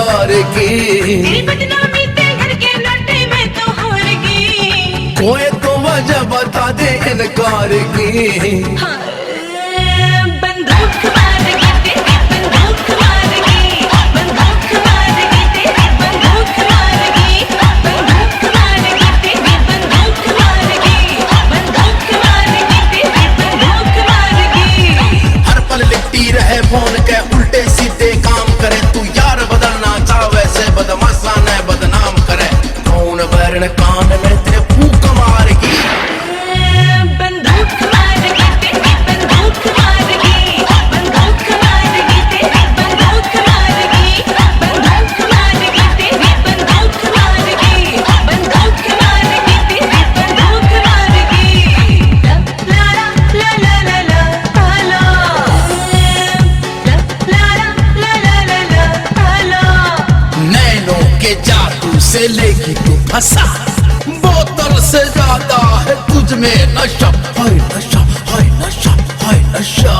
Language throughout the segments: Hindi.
इनकार की। तेरी बदनामी ते घर के लौटे मैं तो हार गई। कोई तो वजह बता दे इनकार की। बंदूक मार के तेरी बंदूक मार गई। बंदूक मार के तेरी बंदूक मार गई। बंदूक मार के तेरी बंदूक मार गई। बंदूक मार के तेरी बंदूक मार गई। हर पल लिखती रहे फोन के उल्टे सीधे काम करे। तू यार बदलना चाह वैसे बदमाशा ने बदनाम करे। कौन बैरन कान में तेरे फूक मार की। बंदूक मार के तेरी बंदूक मार गई। बंदूक मार के तेरी बंदूक मार गई। बंदूक मार के तेरी बंदूक मार गई। बंदूक मार के तेरी बंदूक मार गई। ला ला ला ला ला ला हेलो। ला ला ला ला ला ला हेलो। नैनों के जादू से लेगी तू फंसा। बोतल से ज्यादा है तुझ में नशा। हाय नशा हाय नशा हाय नशा।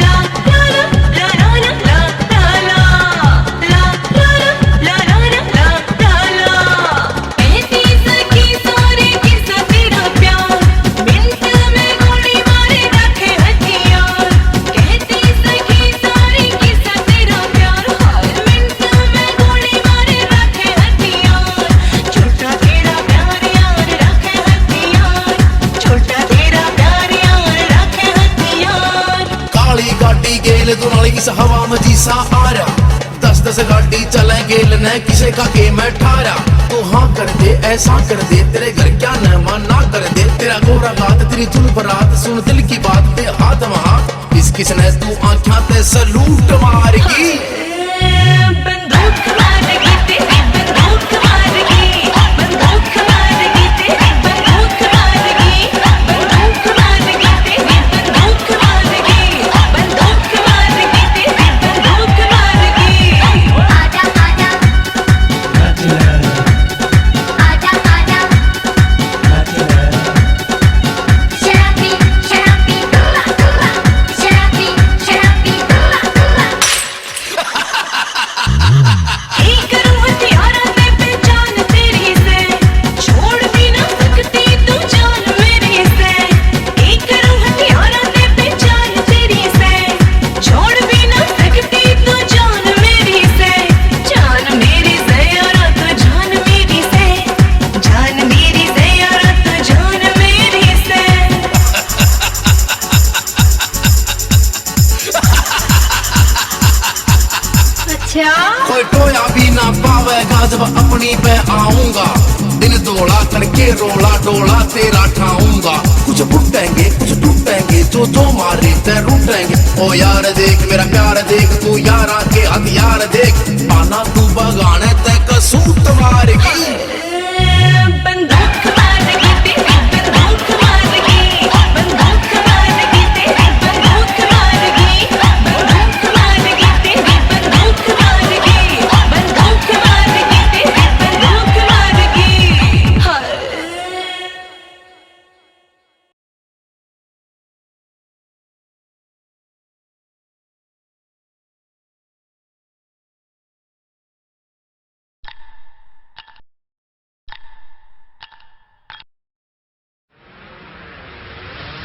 ला ला ला ला ला ला ला ला ला ला ला ला। कहती सखी सारे किस्सा तेरा प्यार। मिनट में गोली मारे रखे हथियार। कहती सखी सारे किस्सा तेरा प्यार। हर मिनट में गोली मारे रखे हथियार। छोटा तेरा प्यार यार रखे हथियार। छोटा तेरा प्यार यार रखे हथियार। काली गाड़ी गेल तू नाली इस हवा में जीसा आ रहा। 10-10 गाड़ी चले गेल न किसे का के मैं ठारा। तो हाँ कर दे ऐसा कर दे तेरे घर क्या न मना कर दे। तेरा गोरा बात तेरी धुन बरात सुन दिल की बात पे हाथ हाथ। इस किसने तू आँखा ते सलूट मार की। बंदूक मार के तेरी बंदूक मार गई। बंदूक मार के तेरी बंदूक मार गई। बंदूक मार के तेरी बंदूक मार गई। बंदूक मार के तेरी बंदूक मार गई। आजा आजा आजा आजा शराबी शराबी शराबी शराबी। एक करूं हथियारों पे पहचान तेरी से। छोड़ भी ना सकती तू जान मेरी से। एक करूं हथियारों पे पहचान तेरी से। छोड़ भी ना सकती तू जान मेरी से। जान मेरी से और तू जान मेरी से। जान मेरी से और तू जान मेरी से। अच्छा कोई टोया भी ना पावेगा जब अपनी पे आऊंगा। दिन दौड़ा करके रोला डोला तेरा ठाऊंगा। कुछ फुटेंगे कुछ टूटेंगे जो जो मारे ते रूटेंगे। ओ यार देख मेरा प्यार देख तू यारा के हथियार देख। पाना तू बगाने ते कसूत मार की। बंदूक मार के तेरी बंदूक मार गई। बंदूक मार के तेरी बंदूक मार गई। बंदूक मार के तेरी बंदूक मार गई। बंदूक मार के तेरी बंदूक मार गई। हाय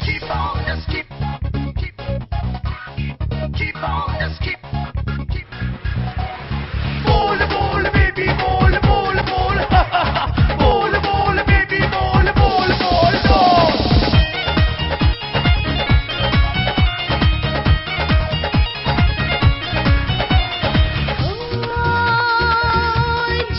Keep on the skip, keep on the skip. Ball, ball, baby, ball, ball, ball, ball, ball, baby, ball, ball, ball, ball.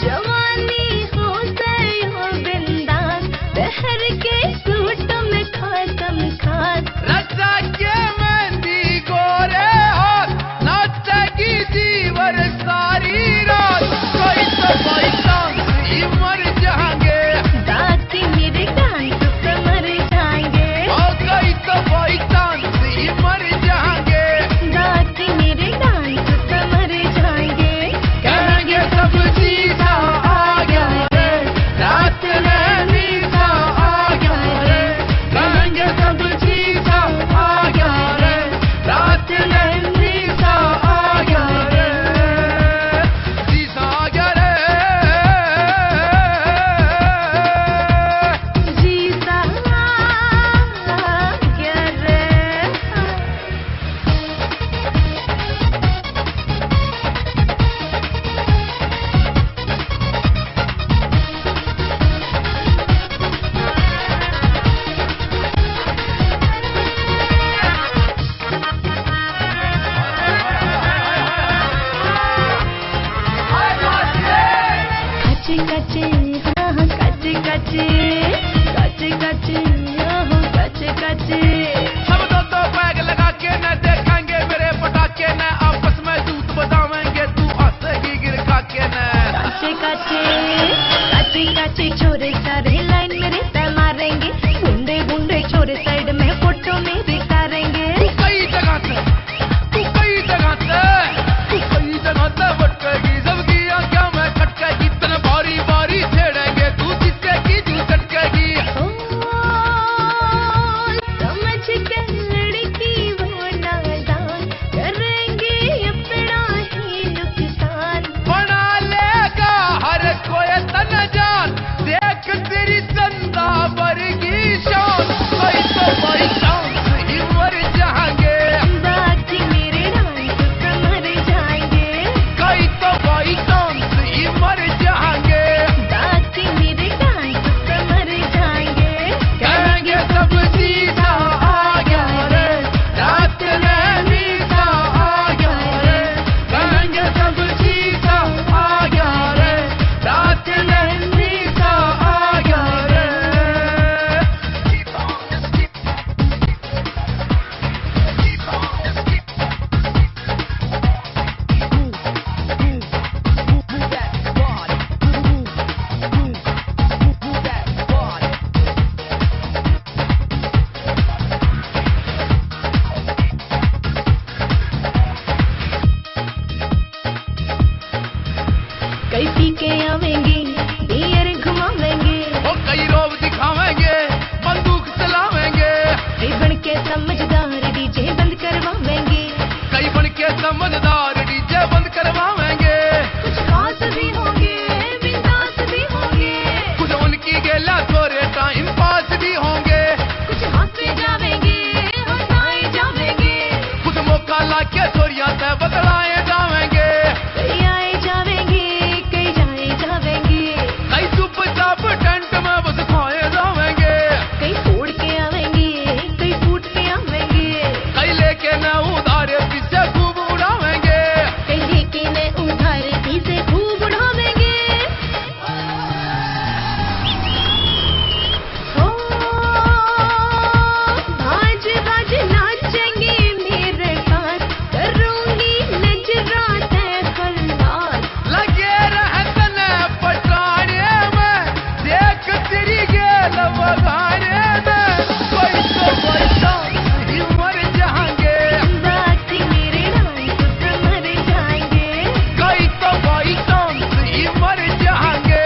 जवानी हो सही हो बिंदास। बहर के सूट में खासम खास। रचा के मेहंदी गोरे हाथ नाचेगी जीवर सारी रात। कोई तो कोई ही मर जाएंगे। दाती मेरे डांस पे मर जाएंगे। और कोई तो कोई ही मर जाएंगे। दाती मेरे डांस पे मर जाएंगे। कहेंगे सब जीता आ गया रे। रात में नीचा आ गया रे। कहेंगे सब जीता कच्चे कच्चे कच्चे हो कच्चे कच्चे सब दो बैग लगा के न देखेंगे मेरे पटाखे न आपस में जूत बजावेंगे तू हंसेगी गिर खा के न कच्चे कच्चे कच्चे कच्चे छोरे सारे लाइन मेरे पे मारेंगे गुंडे गुंडे छोरे साइड में फोटो मेरी करेंगे तू कई जगह से भटकेगी सबकी आंखें में खटकेगी तन बारी बारी छेड़ेंगे तू जीतेगी तू चटकेगी ओ समझ के लड़की वो नादान करेंगे अपना ही नुकसान बना लेगा हर कोई तन जान देख तेरी चंदा वर्गी शान कोई तो भाई शान ही मर जाएंगे बाकी मेरे डांस पे मर जाएंगे कोई तो भाई शान ही मर जाएंगे बाकी मेरे डांस पे मर जाएंगे कहेंगे सब सीधा आ गया रे रात में मीठा आ गया रे कहेंगे सब सीधा आ गया रे रात में मीठा आ गया रे कई पी के आवेंगे बियर घुमावेंगे वो कई रोब दिखावेंगे बंदूक चलावेंगे कई बन के समझदार डीजे बंद करवावेंगे कई बन के समझदार डीजे बंद करवावेंगे कुछ खास भी होंगे बिंदास भी होंगे कुछ उनकी गेला थोड़े टाइम पास भी होंगे कुछ हंसे जावेंगे हंसाए जावेंगे कुछ मौका लाके थोड़िया से बदलाए जावेंगे कई आए जावेंगे कई जाए जावेंगे कई चुपचाप टेंट में बस खाए जावेंगे कई फोड़ के आवेंगे कई फूट के आवेंगे कई लेके न उधारे पीछे खूब उड़ावेंगे कई लेके न उधार से खूब उड़ावेंगे ओ भाज भाज नाचेंगे मेरे पास करूंगी नजराते खल्लास लगे रहतन पटाने में देख तेरी गेल बगाने में कोई तो पैसा ही मर जाएंगे बाकी मेरे डांस पे मर जाएंगे कई तो पैसा ही मर जाएंगे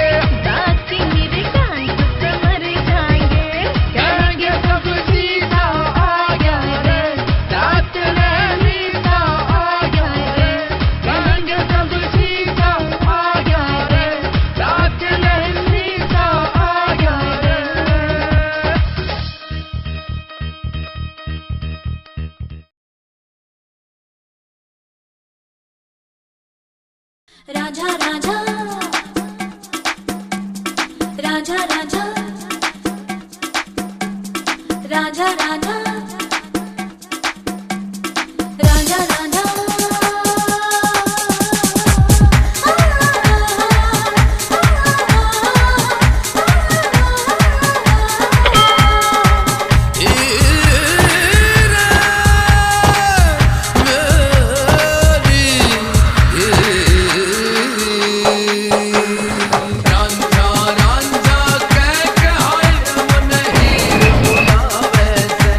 बाकी मेरे डांस पे मर जाएंगे कहेंगे सब सीधा आ गया रे रात में मीठा आ गया रे कहेंगे सब सीधा आ गया रे रात में मीठा आ गया रे राजा राजा राजा राजा राजा राजा राजा राजा रांझा रांझा कह के हाय मन ही बुलावे से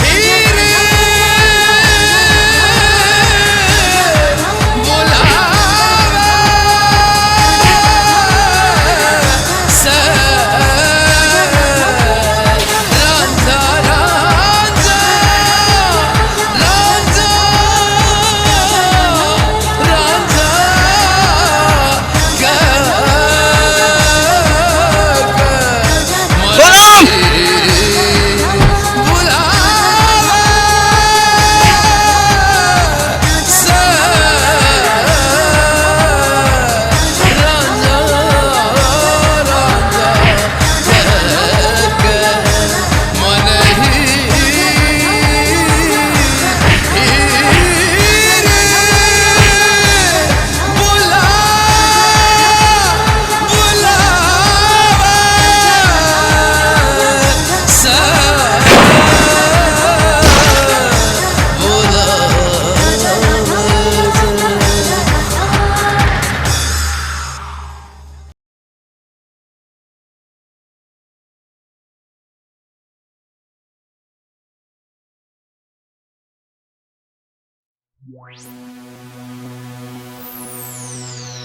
हीरे बुलावे से Ranjha Ranjha Ranjha Ranjha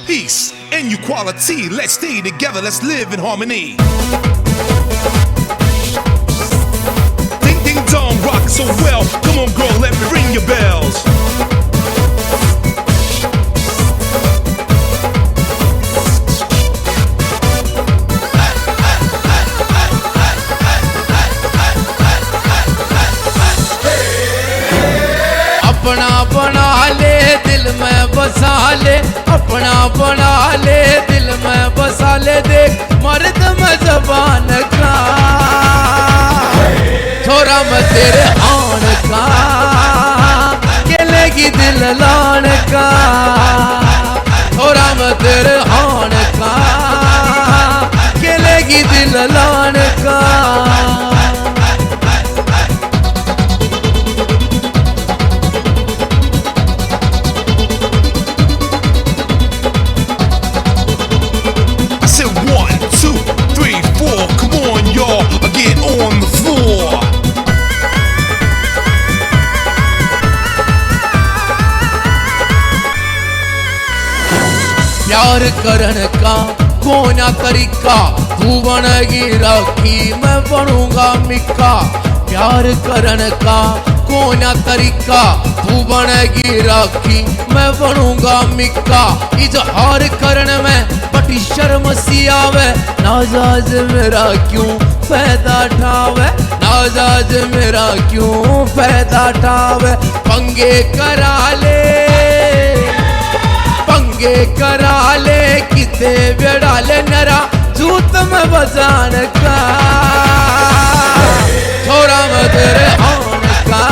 Peace and equality. Let's stay together. Let's live in harmony. Ding ding dong, rock so well. Come on, girl, let me ring your bells. अपना बना ले दिल में बसा ले अपना बना ले दिल में बसा ले देख मर्द में जबान का छोरा में तेरे आन का केलेगी दिल लान का छोरा में तेरे आन का केलेगी दिल लान का Get on the floor. प्यार करने का कोना तरीका तू बनेगी राखी मैं बनूंगा मिक्का प्यार करने का कोना तरीका तू बनेगी राखी मैं बनूंगा मिक्का इजहार करने में बड़ी शर्म सी आवे नाजाज मेरा क्यों पैदा ठावे नाजाज मेरा क्यों पैदा ठावे पंगे करा ले किते बेड़ा ले नरा जूत में बजान का छोरा में तेरे आन का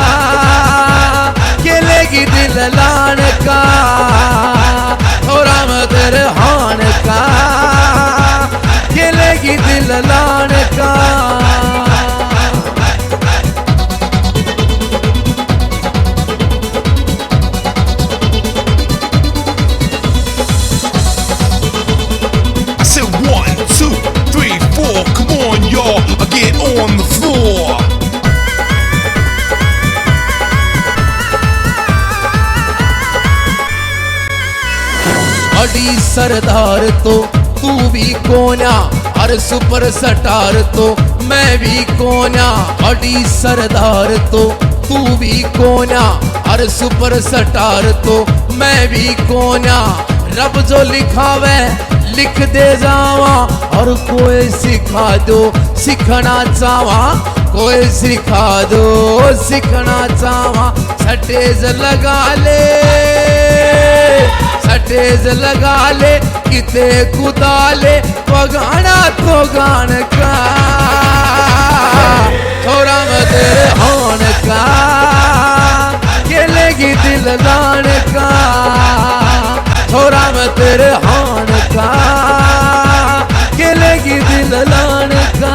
केलेगी दिल लान का छोरा में तेरे आन का केलेगी दिल लान का Come on, y'all, get on the floor. अड़ी सरदार तो तू भी कोना और सुपर स्टार तो मैं भी कोना अड़ी सरदार तो तू भी कोना और सुपर स्टार तो मैं भी कोना रब जो लिखावे लिख दे जावा और कोई सिखा दो सीखना चावा कोई सिखा दो सीखना चावा सटेज लगा ले किते कुदा ले पगाना तो गान का छोरा में तेरे होन का केलेगी दिल लान का छोरा में तेरे हान का केलेगी दिल लान का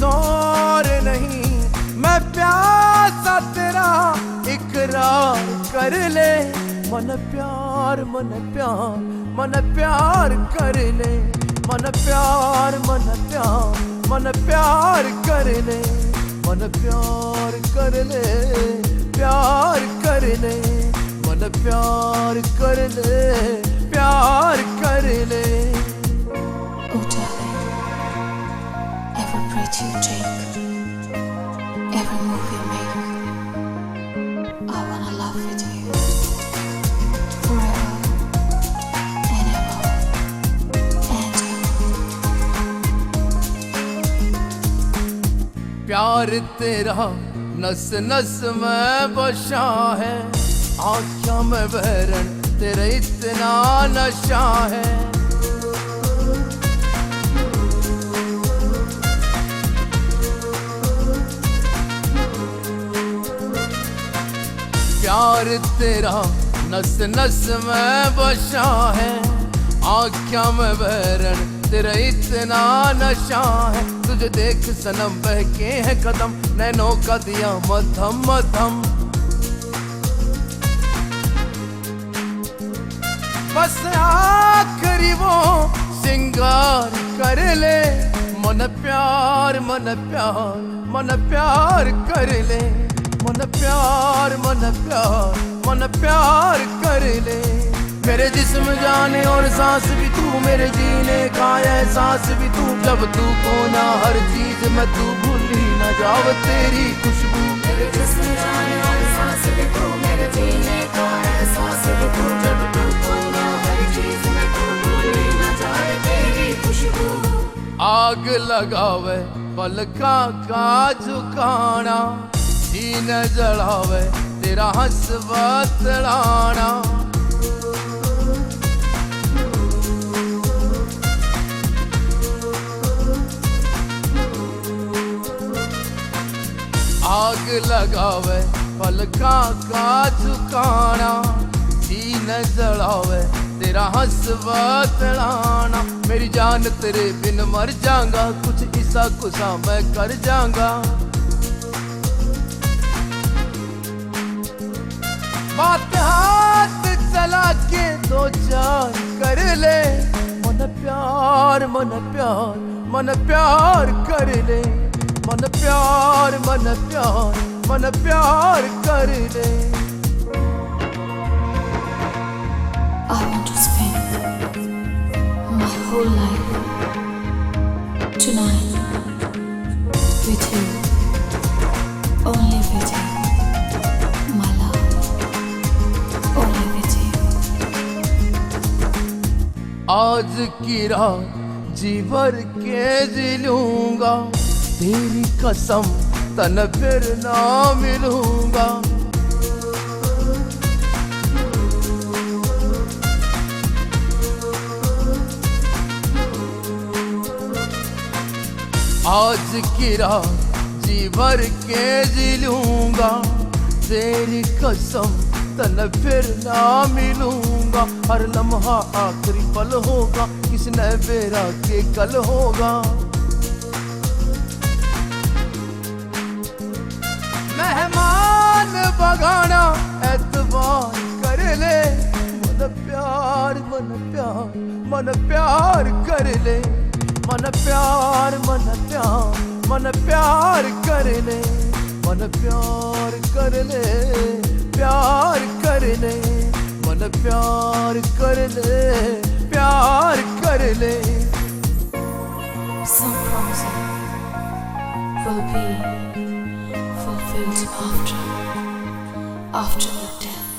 और नहीं। मैं प्यासा तेरा इकरार कर ले, मन प्यार मन प्यार मन प्यार कर ले, मन प्यार मन प्यार मन प्यार कर ले, मन प्यार कर ले, प्यार कर ले, मन प्यार कर ले, प्यार कर ले। Oh darling, every breath you take, every move you make, I wanna love with you forever and ever and ever. प्यार तेरा नस नस में बसा है, आँखों में बहरन तेरा इतना नशा है। प्यार तेरा नस नस में बसा है, आँखों में बहरन तेरा इतना नशा है। तुझे देख सनम बहके हैं कदम, नैनों का दिया मध्यम मध्यम। बस आखिरी वो सिंगार कर ले, मन प्यार मन प्यार मन प्यार कर ले, मन प्यार मन प्यार मन प्यार कर ले। मेरे जिस्म जाने और सांस भी तू, मेरे जीने का एहसास भी तू। जब तू कोना हर चीज में तू, भूली न जाओ तेरी खुशबू। मेरे जिस्म जाने और सांस भी तू, मेरे जीने का एहसास भी तू। जब तू खोना हर चीज में तू, भूली न जाए तेरी खुशबू। आग लगावे पलका का झुकाना, सीने जलावे तेरा हंसवा तड़ाना। आग लगावे पलका का झुकाना, सीने जलावे तेरा हंसवा तड़ाना। मेरी जान तेरे बिन मर जाऊंगा, कुछ ऐसा कुसा मैं कर जाऊंगा। बात हाथ चला के दो चार कर ले, मन प्यार मन प्यार मन प्यार कर ले, मन प्यार मन प्यार मन प्यार कर ले। I want to spend my whole life tonight with you, only with you, my love, only with you. आज की रात जी भर के जी लूंगा, तेरी कसम तन फिर ना मिलूंगा। आज की रात जी भर के जी लूंगा, तेरी कसम तन फिर ना मिलूंगा। हर लम्हा आखिरी पल होगा, किसने बेरा के कल होगा। मेहमान बगाना एतबार कर ले, मन प्यार मन प्यार मन प्यार कर ले, मन प्यार मन प्यार मन प्यार कर ले, मन प्यार कर ले, प्यार कर ले, मन प्यार कर ले, प्यार कर ले। Some promises will be fulfilled after the death.